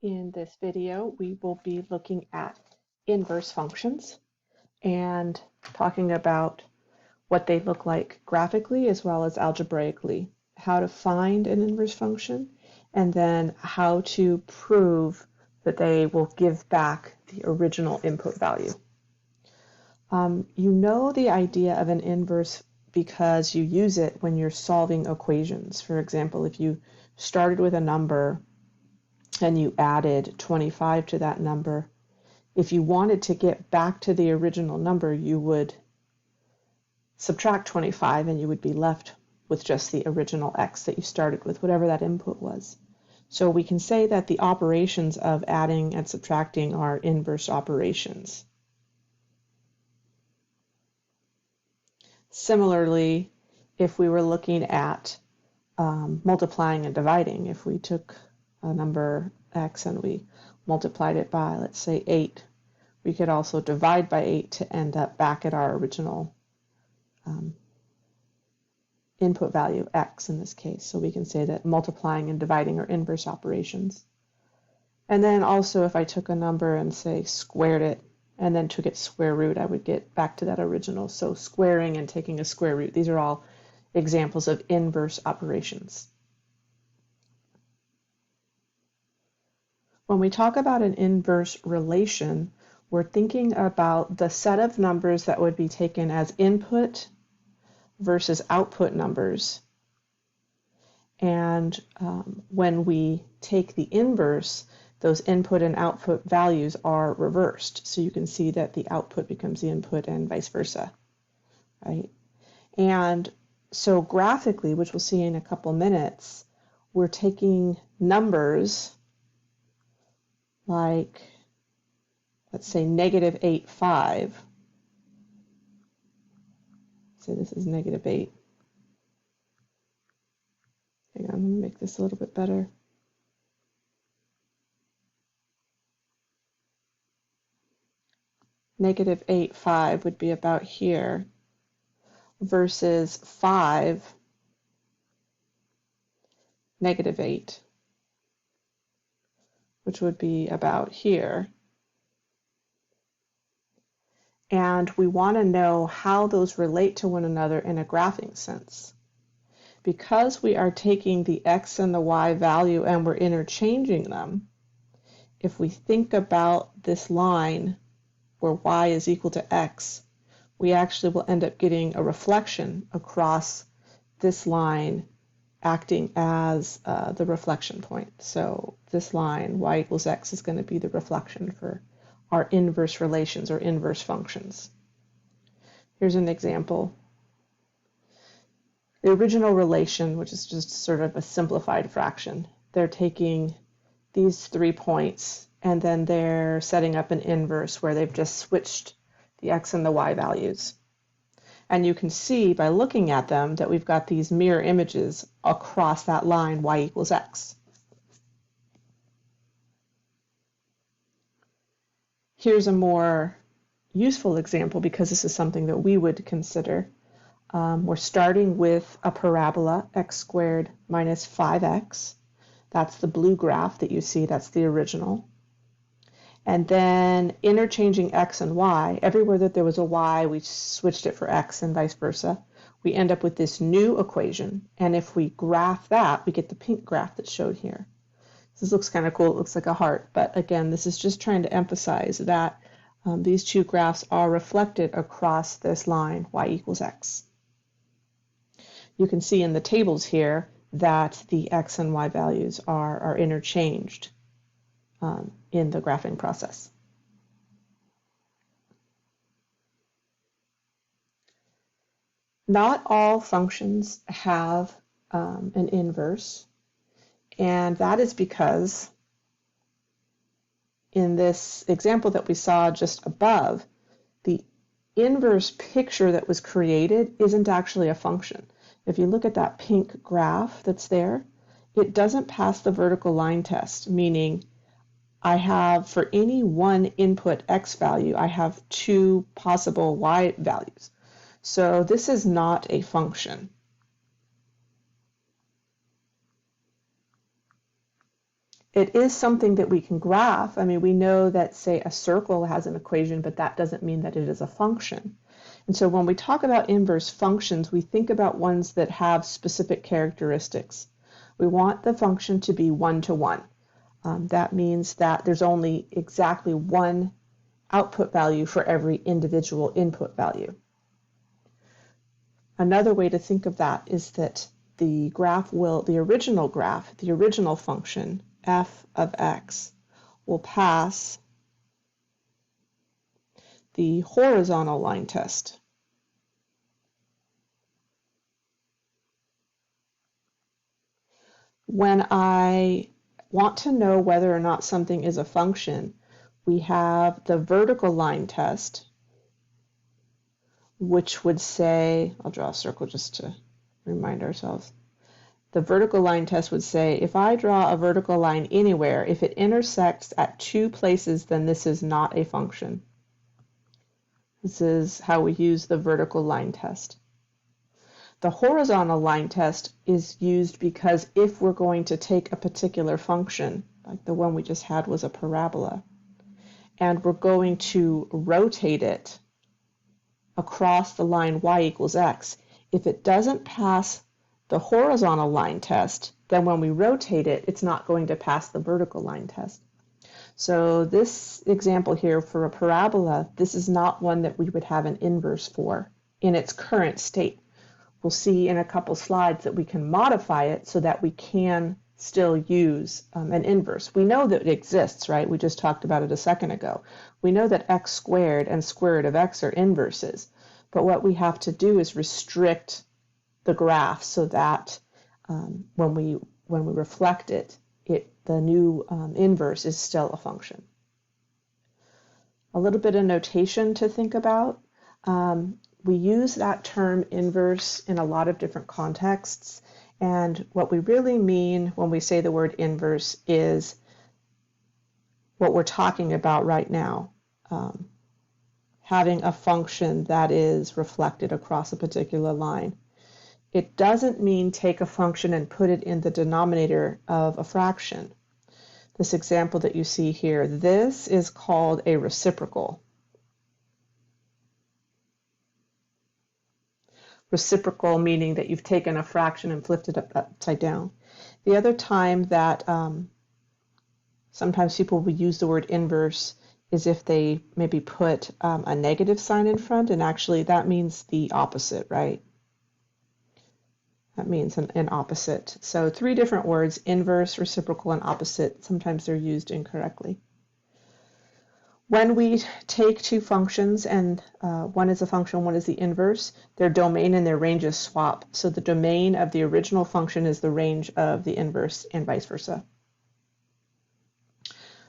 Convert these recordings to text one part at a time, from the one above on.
In this video, we will be looking at inverse functions and talking about what they look like graphically as well as algebraically, how to find an inverse function, and then how to prove that they will give back the original input value. You know the idea of an inverse because you use it when you're solving equations. For example, if you started with a number and you added 25 to that number, if you wanted to get back to the original number, you would subtract 25 and you would be left with just the original x that you started with, whatever that input was. So we can say that the operations of adding and subtracting are inverse operations. Similarly, if we were looking at multiplying and dividing, if we took a number x and we multiplied it by, let's say, 8, we could also divide by 8 to end up back at our original input value, x in this case. So we can say that multiplying and dividing are inverse operations. And then also if I took a number and, say, squared it and then took its square root, I would get back to that original. So squaring and taking a square root, these are all examples of inverse operations. When we talk about an inverse relation, we're thinking about the set of numbers that would be taken as input versus output numbers. And when we take the inverse, those input and output values are reversed. So you can see that the output becomes the input and vice versa, right? And so graphically, which we'll see in a couple minutes, we're taking numbers like, let's say, -8, 5. So this is -8. Hang on, let me make this a little bit better. -8, 5 would be about here versus 5, -8, which would be about here. And we want to know how those relate to one another in a graphing sense. Because we are taking the x and the y value and we're interchanging them, if we think about this line where y is equal to x, we actually will end up getting a reflection across this line acting as the reflection point. So this line, y equals x, is going to be the reflection for our inverse relations or inverse functions. Here's an example. The original relation, which is just sort of a simplified fraction, they're taking these 3 points and then they're setting up an inverse where they've just switched the x and the y values. And you can see by looking at them that we've got these mirror images across that line, y equals x. Here's a more useful example because this is something that we would consider. We're starting with a parabola, x squared minus 5x. That's the blue graph that you see, that's the original. And then interchanging x and y, everywhere that there was a y, we switched it for x and vice versa. We end up with this new equation. And if we graph that, we get the pink graph that's showed here. This looks kind of cool, it looks like a heart, but again, this is just trying to emphasize that these two graphs are reflected across this line, y equals x. You can see in the tables here that the x and y values are interchanged in the graphing process. Not all functions have an inverse, and that is because in this example that we saw just above, the inverse picture that was created isn't actually a function. If you look at that pink graph that's there, it doesn't pass the vertical line test, meaning I have, for any one input x value, I have 2 possible y values. So this is not a function. it is something that we can graph. I mean, we know that, say, a circle has an equation, but that doesn't mean that it is a function. And so when we talk about inverse functions, we think about ones that have specific characteristics. We want the function to be one-to-one. That means that there's only exactly one output value for every individual input value. Another way to think of that is that the original function, f of x, will pass the horizontal line test. When I want to know whether or not something is a function, we have the vertical line test, which would say, I'll draw a circle just to remind ourselves. The vertical line test would say, if I draw a vertical line anywhere, if it intersects at two places, then this is not a function. This is how we use the vertical line test. The horizontal line test is used because if we're going to take a particular function, like the one we just had was a parabola, and we're going to rotate it across the line y equals x, if it doesn't pass the horizontal line test, then when we rotate it, it's not going to pass the vertical line test. So this example here for a parabola, this is not one that we would have an inverse for in its current state. We'll see in a couple slides that we can modify it so that we can still use an inverse. We know that it exists, right? We just talked about it a second ago. We know that x squared and square root of x are inverses, but what we have to do is restrict the graph so that when we reflect it, the new inverse is still a function. A little bit of notation to think about. We use that term inverse in a lot of different contexts, and what we really mean when we say the word inverse is what we're talking about right now, having a function that is reflected across a particular line. It doesn't mean take a function and put it in the denominator of a fraction. This example that you see here, this is called a reciprocal. Reciprocal meaning that you've taken a fraction and flipped it upside down. The other time that sometimes people will use the word inverse is if they maybe put a negative sign in front, and actually that means the opposite, right? That means an opposite. So 3 different words, inverse, reciprocal, and opposite. Sometimes they're used incorrectly. When we take 2 functions and one is a function, one is the inverse, their domain and their ranges swap. So the domain of the original function is the range of the inverse and vice versa.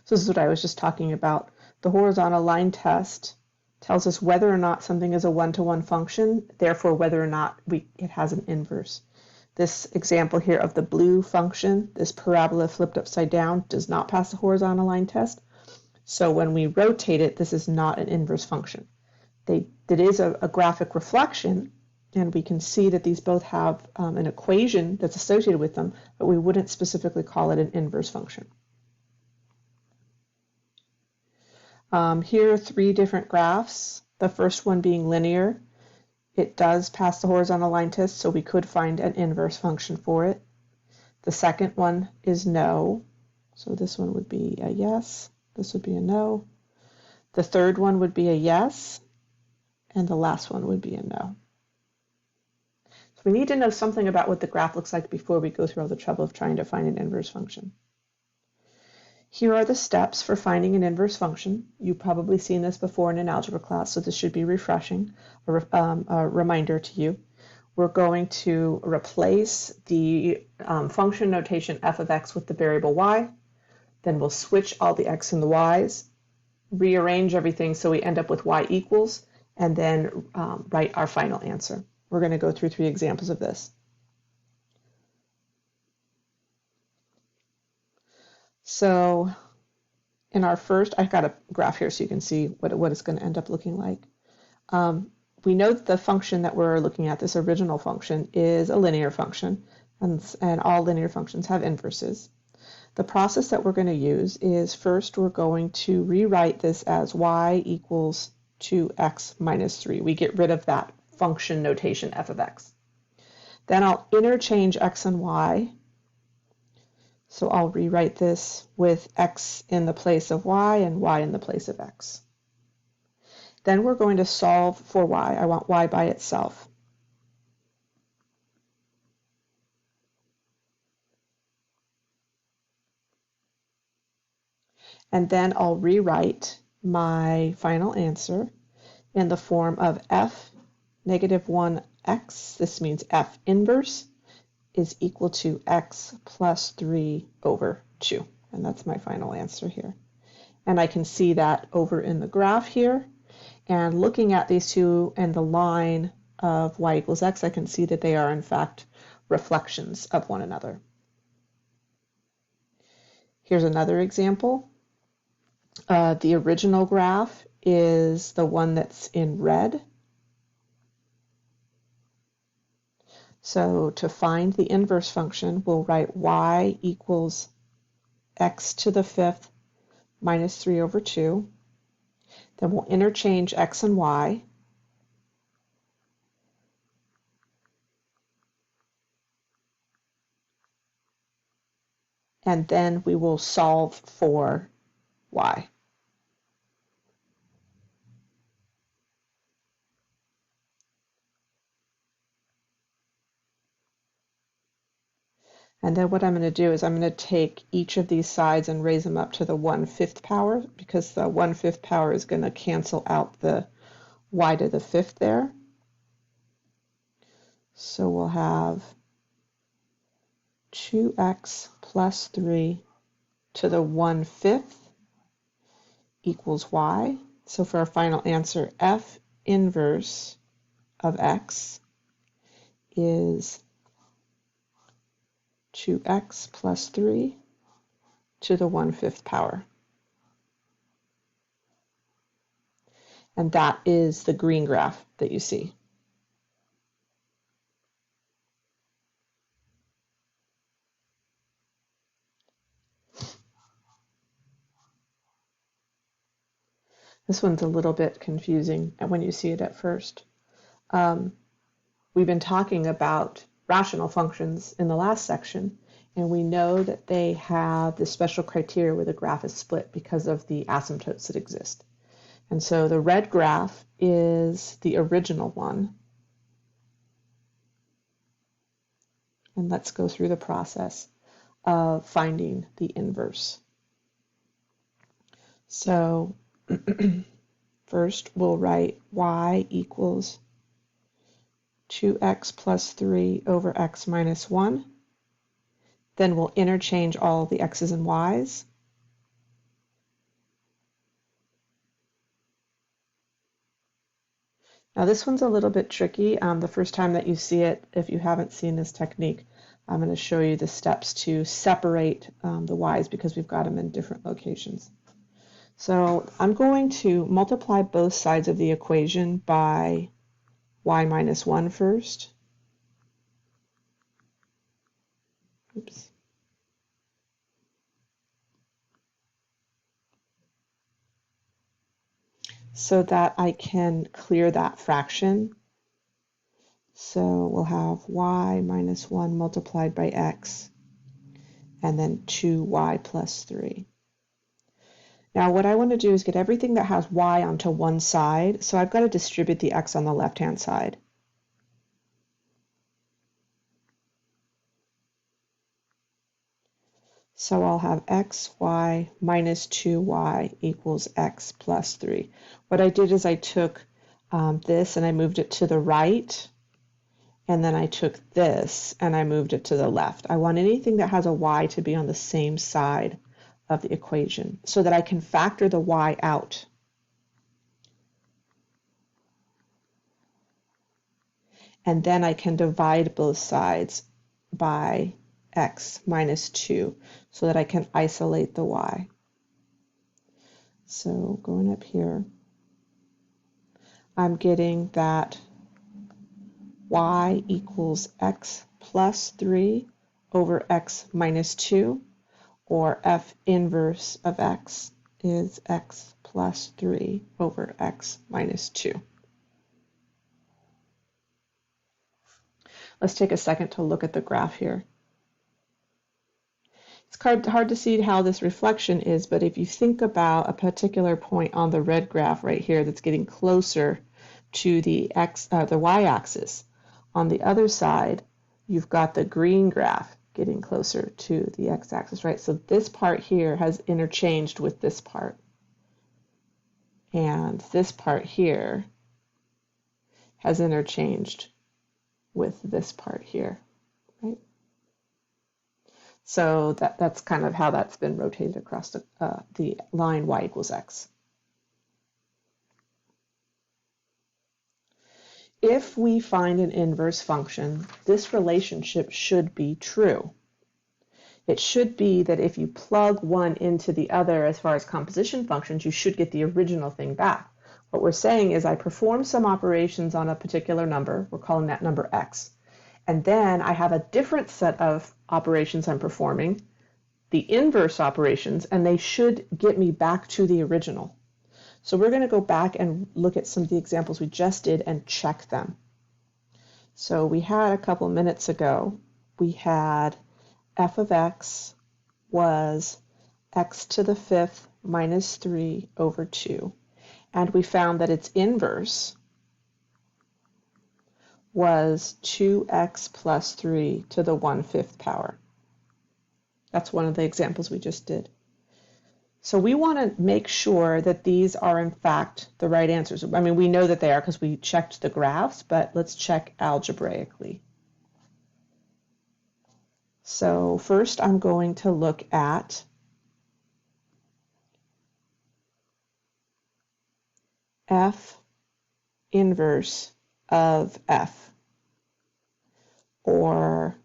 So this is what I was just talking about. The horizontal line test tells us whether or not something is a one-to-one function, therefore whether or not it has an inverse. This example here of the blue function, this parabola flipped upside down, does not pass the horizontal line test. So when we rotate it, this is not an inverse function. It is a graphic reflection, and we can see that these both have an equation that's associated with them, but we wouldn't specifically call it an inverse function. Here are 3 different graphs. The first one being linear. It does pass the horizontal line test, so we could find an inverse function for it. The second one is no, so this one would be a yes, this would be a no. The third one would be a yes, and the last one would be a no. So we need to know something about what the graph looks like before we go through all the trouble of trying to find an inverse function. Here are the steps for finding an inverse function. You've probably seen this before in an algebra class, so this should be refreshing, a reminder to you. We're going to replace the function notation f of x with the variable y. Then we'll switch all the x and the y's, rearrange everything so we end up with y equals, and then write our final answer. We're going to go through 3 examples of this. So in our first, I've got a graph here so you can see what it's going to end up looking like. We know that the function that we're looking at, this original function, is a linear function, and all linear functions have inverses. The process that we're going to use is first we're going to rewrite this as y equals 2x minus 3. We get rid of that function notation f of x. Then I'll interchange x and y. So I'll rewrite this with x in the place of y and y in the place of x. Then we're going to solve for y. I want y by itself. And then I'll rewrite my final answer in the form of f negative 1x, this means f inverse, is equal to x plus 3 over 2. And that's my final answer here. And I can see that over in the graph here. And looking at these two and the line of y equals x, I can see that they are in fact reflections of one another. Here's another example. The original graph is the one that's in red. So to find the inverse function, we'll write y equals x to the fifth minus 3 over 2. Then we'll interchange x and y. And then we will solve for y. And then what I'm going to do is I'm going to take each of these sides and raise them up to the 1/5 power, because the 1/5 power is going to cancel out the y to the fifth there. So we'll have 2x plus 3 to the 1/5 equals y. So for our final answer, f inverse of x is 2x plus 3 to the 1/5 power. And that is the green graph that you see. This one's a little bit confusing when you see it at first. We've been talking about rational functions in the last section, and we know that they have the special criteria where the graph is split because of the asymptotes that exist. And so the red graph is the original one. And let's go through the process of finding the inverse. So first we'll write y equals 2x plus 3 over x minus 1. Then we'll interchange all the x's and y's. Now this one's a little bit tricky. The first time that you see it, if you haven't seen this technique, I'm going to show you the steps to separate the y's because we've got them in different locations. So I'm going to multiply both sides of the equation by y minus 1 first. Oops. So that I can clear that fraction. So we'll have y minus 1 multiplied by x, and then 2y plus 3. Now what I want to do is get everything that has y onto one side, so I've got to distribute the x on the left-hand side. So I'll have xy minus 2y equals x plus 3. What I did is I took this and I moved it to the right, and then I took this and I moved it to the left. I want anything that has a y to be on the same side of the equation so that I can factor the y out. And then I can divide both sides by x minus 2 so that I can isolate the y. So going up here, I'm getting that y equals x plus 3 over x minus 2, or f inverse of x is x plus 3 over x minus 2. Let's take a second to look at the graph here. It's hard to see how this reflection is, but if you think about a particular point on the red graph right here that's getting closer to the y-axis, on the other side, you've got the green graph getting closer to the x-axis, right? So this part here has interchanged with this part. And this part here has interchanged with this part here, right? So that's kind of how that's been rotated across the line y equals x. If we find an inverse function, this relationship should be true. It should be that if you plug one into the other as far as composition functions, you should get the original thing back. What we're saying is I perform some operations on a particular number, we're calling that number x, and then I have a different set of operations I'm performing, the inverse operations, and they should get me back to the original. So we're going to go back and look at some of the examples we just did and check them. So we had a couple minutes ago, we had f of x was x to the 5th minus 3 over 2. And we found that its inverse was 2x plus 3 to the 1/5 power. That's one of the examples we just did. So we want to make sure that these are in fact the right answers. I mean, we know that they are because we checked the graphs, but let's check algebraically. So first I'm going to look at f inverse of f, or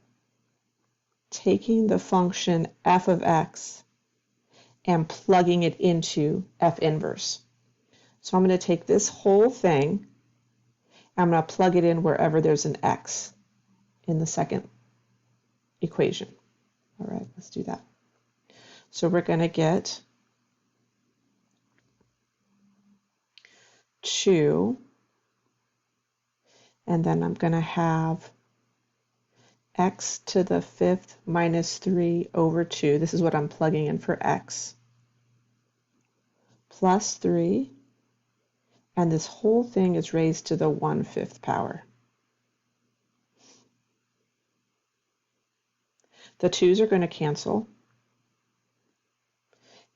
taking the function f of x and plugging it into f inverse. So I'm going to take this whole thing, I'm going to plug it in wherever there's an x in the second equation. All right, let's do that. So we're going to get 2, and then I'm going to have x to the 5th minus 3 over 2. This is what I'm plugging in for x, plus 3, and this whole thing is raised to the 1/5 power. The 2's are going to cancel,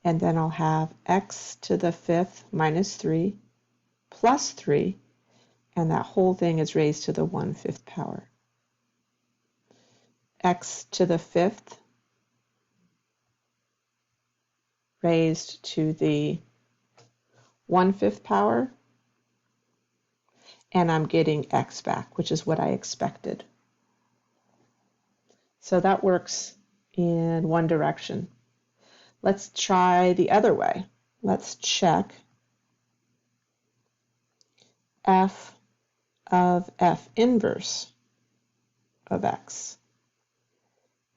and then I'll have x to the 5th minus 3 plus 3, and that whole thing is raised to the 1/5 power. X to the 5th raised to the 1/5 power, and I'm getting x back, which is what I expected. So that works in one direction. Let's try the other way. Let's check f of f inverse of x,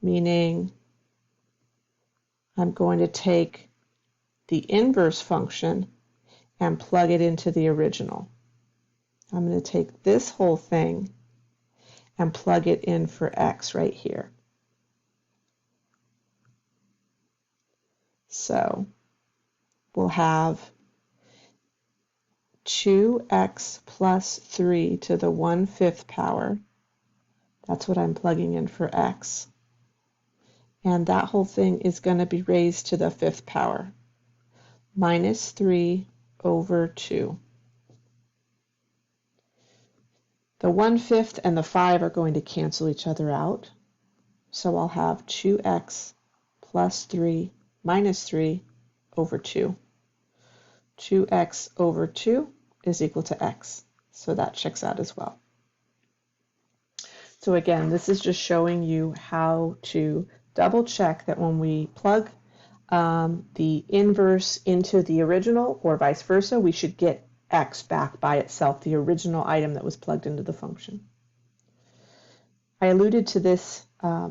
meaning I'm going to take the inverse function and plug it into the original. I'm going to take this whole thing and plug it in for x right here. So we'll have 2x plus 3 to the 1/5 power. That's what I'm plugging in for x. And that whole thing is going to be raised to the 5th power, minus 3 over 2. The 1/5 and the 5 are going to cancel each other out. So I'll have 2x plus 3 minus 3 over 2. 2x over 2 is equal to x. So that checks out as well. So again, this is just showing you how to double check that when we plug the inverse into the original or vice versa, we should get x back by itself, the original item that was plugged into the function. I alluded to this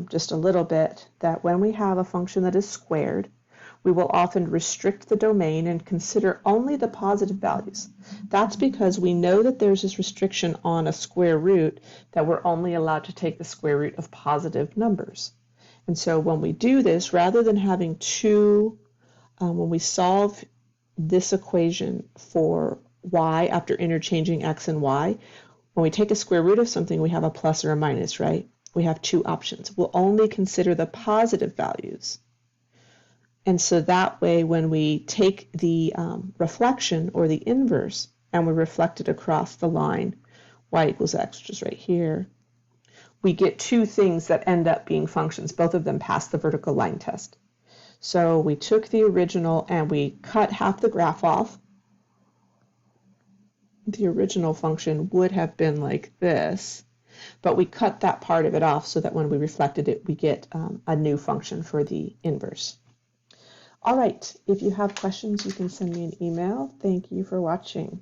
just a little bit that when we have a function that is squared, we will often restrict the domain and consider only the positive values. That's because we know that there's this restriction on a square root that we're only allowed to take the square root of positive numbers. And so when we do this, rather than having two, when we solve this equation for y after interchanging x and y, when we take a square root of something, we have a plus or a minus, right? We have two options. We'll only consider the positive values. And so that way, when we take the reflection or the inverse and we reflect it across the line, y equals x, which is right here, we get two things that end up being functions. Both of them pass the vertical line test. So we took the original and we cut half the graph off. The original function would have been like this, but we cut that part of it off so that when we reflected it, we get a new function for the inverse. All right, if you have questions, you can send me an email. Thank you for watching.